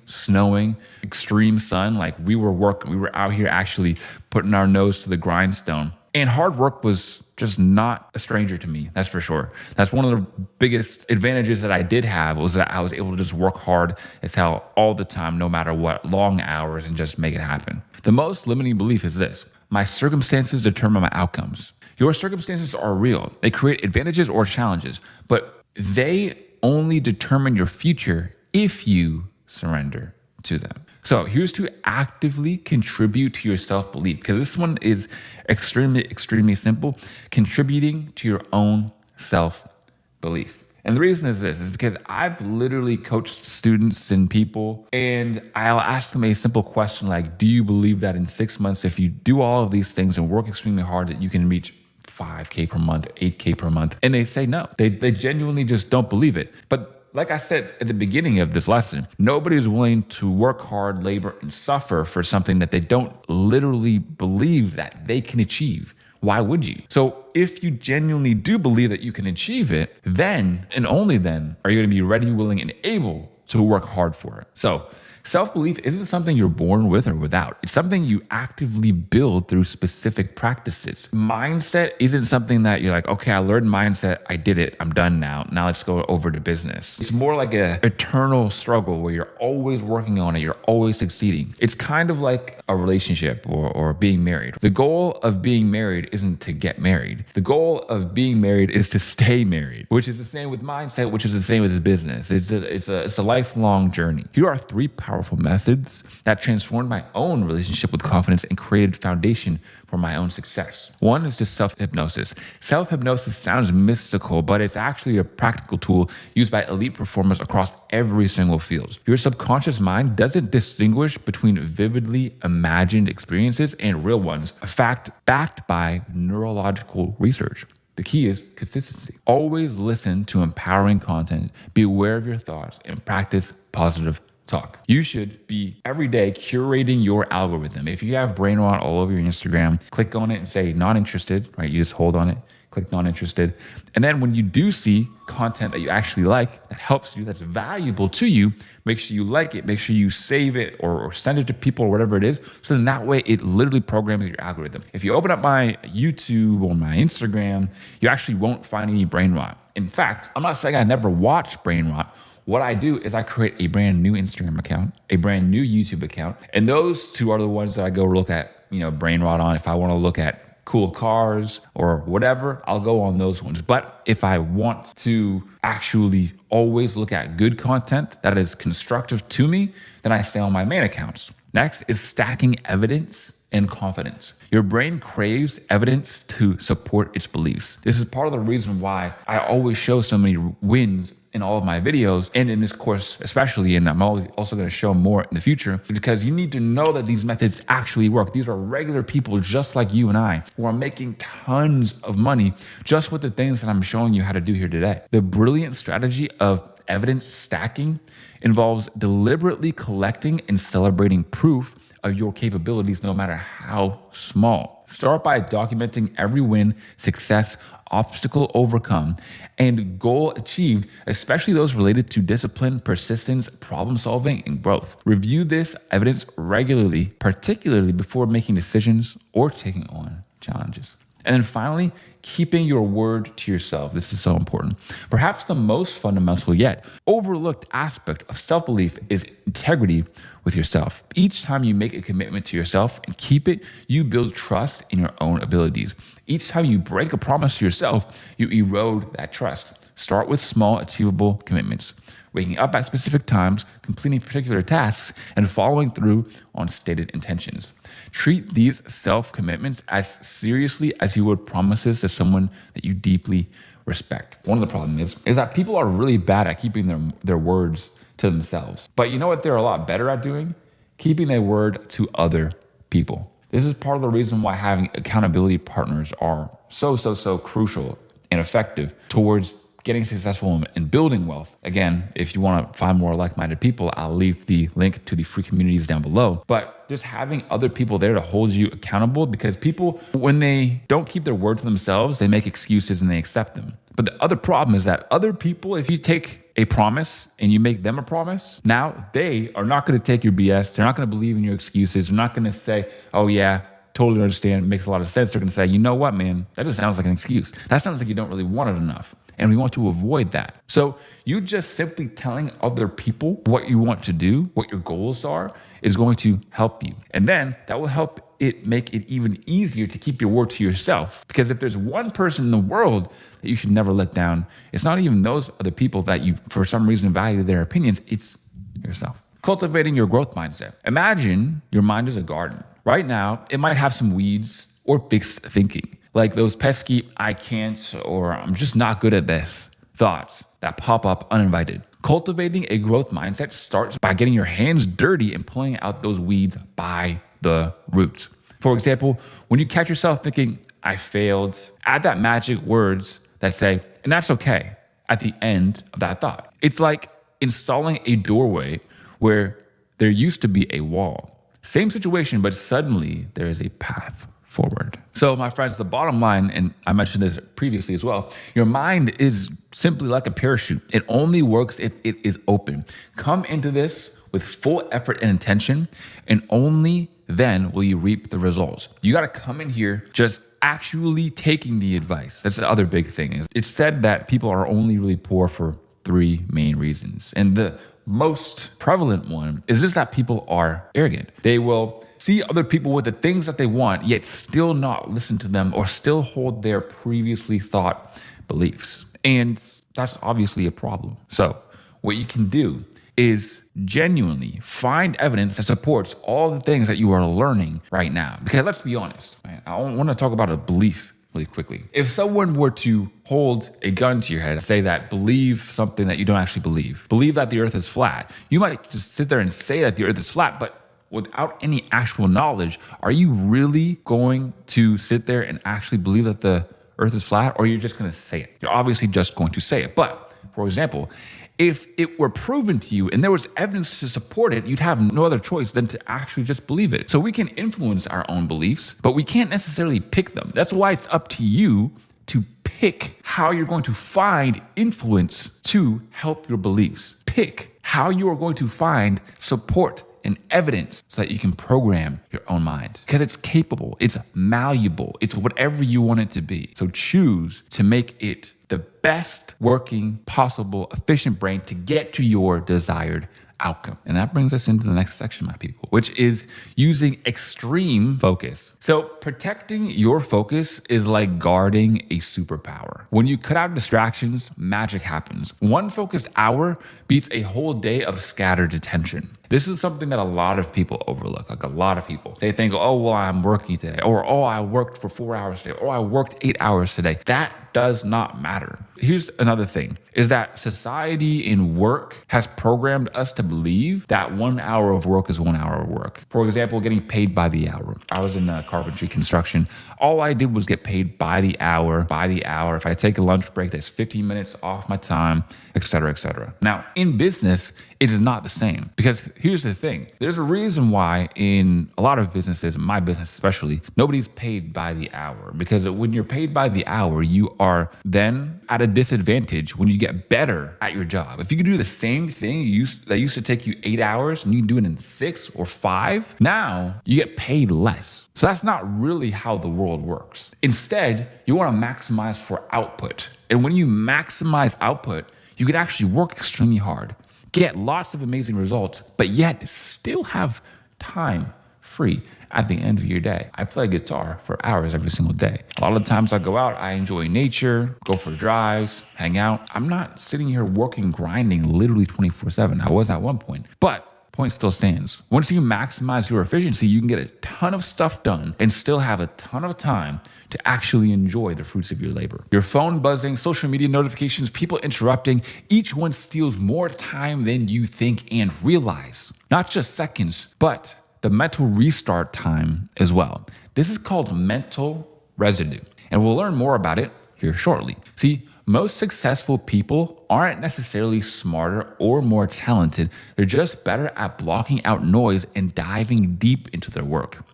snowing, extreme sun. Like we were out here actually putting our nose to the grindstone. And hard work was just not a stranger to me, that's for sure. That's one of the biggest advantages that I did have, was that I was able to just work hard as hell all the time, no matter what, long hours, and just make it happen. The most limiting belief is this: my circumstances determine my outcomes. Your circumstances are real. They create advantages or challenges, but they only determine your future if you surrender to them. So here's to actively contribute to your self-belief, because this one is extremely simple: contributing to your own self-belief. And the reason is this, is because I've literally coached students and people, and I'll ask them a simple question like, do you believe that in 6 months, if you do all of these things and work extremely hard, that you can reach 5K per month, 8K per month? And they say no. They genuinely just don't believe it. But like I said at the beginning of this lesson, nobody is willing to work hard, labor, and suffer for something that they don't literally believe that they can achieve. Why would you? So if you genuinely do believe that you can achieve it, then and only then are you going to be ready, willing, and able to work hard for it. So self-belief isn't something you're born with or without. It's something you actively build through specific practices. Mindset isn't something that you're like, okay, I learned mindset, I did it, I'm done now. Now let's go over to business. It's more like an eternal struggle where you're always working on it, you're always succeeding. It's kind of like a relationship or being married. The goal of being married isn't to get married. The goal of being married is to stay married, which is the same with mindset, which is the same with business. It's a lifelong journey. Here are 3 powerful methods that transformed my own relationship with confidence and created foundation for my own success. One is just self-hypnosis. Self-hypnosis sounds mystical, but it's actually a practical tool used by elite performers across every single field. Your subconscious mind doesn't distinguish between vividly imagined experiences and real ones, a fact backed by neurological research. The key is consistency. Always listen to empowering content, be aware of your thoughts, and practice positive talk. You should be every day curating your algorithm. If you have brain rot all over your Instagram, click on it and say not interested, right? You just hold on it, click not interested. And then when you do see content that you actually like, that helps you, that's valuable to you, make sure you like it, make sure you save it or send it to people or whatever it is. So then that way it literally programs your algorithm. If you open up my YouTube or my Instagram, you actually won't find any brain rot. In fact, I'm not saying I never watch brain rot. What I do is I create a brand new Instagram account, a brand new YouTube account. And those 2 are the ones that I go look at, brain rot on. If I want to look at cool cars or whatever, I'll go on those ones. But if I want to actually always look at good content that is constructive to me, then I stay on my main accounts. Next is stacking evidence and confidence. Your brain craves evidence to support its beliefs. This is part of the reason why I always show so many wins in all of my videos, and in this course especially, and I'm also going to show more in the future, because you need to know that these methods actually work. These are regular people just like you and I who are making tons of money just with the things that I'm showing you how to do here today. The brilliant strategy of evidence stacking involves deliberately collecting and celebrating proof of your capabilities, no matter how small. Start by documenting every win, success, obstacle overcome, and goal achieved, especially those related to discipline, persistence, problem solving, and growth. Review this evidence regularly, particularly before making decisions or taking on challenges. And then finally, keeping your word to yourself. This is so important. Perhaps the most fundamental yet overlooked aspect of self-belief is integrity with yourself. Each time you make a commitment to yourself and keep it, you build trust in your own abilities. Each time you break a promise to yourself, you erode that trust. Start with small, achievable commitments. Waking up at specific times, completing particular tasks, and following through on stated intentions. Treat these self-commitments as seriously as you would promises to someone that you deeply respect. One of the problems is that people are really bad at keeping their words to themselves. But you know what they're a lot better at doing? Keeping their word to other people. This is part of the reason why having accountability partners are so crucial and effective towards getting successful and building wealth. Again, if you want to find more like-minded people, I'll leave the link to the free communities down below. But just having other people there to hold you accountable, because people, when they don't keep their word to themselves, they make excuses and they accept them. But the other problem is that other people, if you take a promise and you make them a promise, now they are not going to take your BS. They're not going to believe in your excuses. They're not going to say, oh yeah, totally understand. It makes a lot of sense. They're going to say, you know what, man, that just sounds like an excuse. That sounds like you don't really want it enough. And we want to avoid that. So you just simply telling other people what you want to do, what your goals are, is going to help you. And then that will help it make it even easier to keep your word to yourself. Because if there's one person in the world that you should never let down, it's not even those other people that you, for some reason, value their opinions. It's yourself. Cultivating your growth mindset. Imagine your mind is a garden. Right now, it might have some weeds or fixed thinking, like those pesky, I can't, or I'm just not good at this thoughts that pop up uninvited. Cultivating a growth mindset starts by getting your hands dirty and pulling out those weeds by the roots. For example, when you catch yourself thinking, I failed, add that magic words that say, and that's okay, at the end of that thought. It's like installing a doorway where there used to be a wall. Same situation, but suddenly there is a path forward. So my friends, the bottom line, and I mentioned this previously as well, your mind is simply like a parachute. It only works if it is open. Come into this with full effort and intention, and only then will you reap the results. You got to come in here just actually taking the advice. That's the other big thing. Is it's said that people are only really poor for 3 main reasons. And the most prevalent one is just that people are arrogant. They will see other people with the things that they want, yet still not listen to them or still hold their previously thought beliefs. And that's obviously a problem. So what you can do is genuinely find evidence that supports all the things that you are learning right now. Because let's be honest, right? I want to talk about a belief really quickly. If someone were to hold a gun to your head and say that believe something that you don't actually believe that the earth is flat, you might just sit there and say that the earth is flat, but without any actual knowledge, are you really going to sit there and actually believe that the earth is flat, or you're just going to say it? You're obviously just going to say it. But for example, if it were proven to you and there was evidence to support it, you'd have no other choice than to actually just believe it. So we can influence our own beliefs, but we can't necessarily pick them. That's why it's up to you to pick how you're going to find influence to help your beliefs. Pick how you are going to find support and evidence so that you can program your own mind, because it's capable, it's malleable, it's whatever you want it to be. So choose to make it the best working possible efficient brain to get to your desired outcome. And that brings us into the next section, my people, which is using extreme focus. So protecting your focus is like guarding a superpower. When you cut out distractions, magic happens. One focused hour beats a whole day of scattered attention. This is something that a lot of people overlook. Like a lot of people, they think, oh, well, I'm working today, or oh, I worked for 4 hours today, or I worked 8 hours today. That does not matter. Here's another thing, is that society in work has programmed us to believe that 1 hour of work is 1 hour of work. For example, getting paid by the hour. I was in carpentry construction. All I did was get paid by the hour. If I take a lunch break, that's 15 minutes off my time, et cetera, et cetera. Now, in business, it is not the same, because here's the thing. There's a reason why in a lot of businesses, my business especially, nobody's paid by the hour, because when you're paid by the hour, you are then at a disadvantage when you get better at your job. If you can do the same thing that used to take you 8 hours and you can do it in 6 or 5, now you get paid less. So that's not really how the world works. Instead, you want to maximize for output. And when you maximize output, you can actually work extremely hard, get lots of amazing results, but yet still have time free at the end of your day. I play guitar for hours every single day. A lot of the times I go out, I enjoy nature, go for drives, hang out. I'm not sitting here working, grinding literally 24/7. I was at one point, but point still stands. Once you maximize your efficiency, you can get a ton of stuff done and still have a ton of time to actually enjoy the fruits of your labor. Your phone buzzing, social media notifications, people interrupting, each one steals more time than you think and realize. Not just seconds, but the mental restart time as well. This is called mental residue, and we'll learn more about it here shortly. See, most successful people aren't necessarily smarter or more talented. They're just better at blocking out noise and diving deep into their work.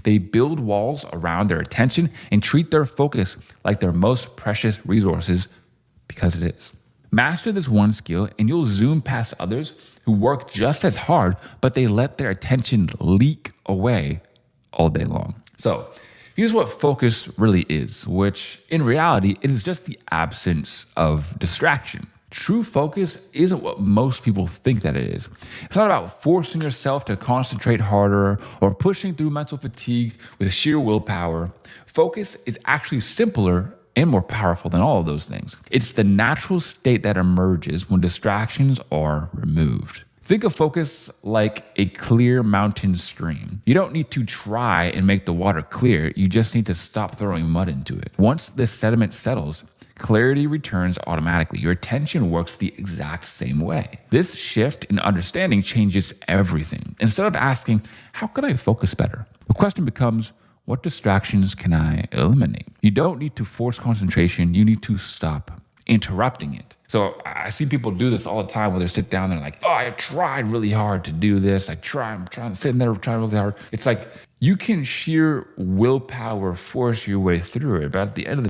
They build walls around their attention and treat their focus like their most precious resources, because it is. Master this one skill and you'll zoom past others who work just as hard, but they let their attention leak away all day long. So here's what focus really is, which in reality, it is just the absence of distraction. True focus isn't what most people think that it is. It's not about forcing yourself to concentrate harder or pushing through mental fatigue with sheer willpower. Focus is actually simpler and more powerful than all of those things. It's the natural state that emerges when distractions are removed. Think of focus like a clear mountain stream. You don't need to try and make the water clear, you just need to stop throwing mud into it. Once the sediment settles, clarity returns automatically. Your attention works the exact same way. This shift in understanding changes everything. Instead of asking, how can I focus better? The question becomes, what distractions can I eliminate? You don't need to force concentration. You need to stop interrupting it. So I see people do this all the time where they sit down and they're like, oh, I tried really hard to do this. I'm trying sitting there trying really hard. It's like you can sheer willpower force your way through it. But at the end of the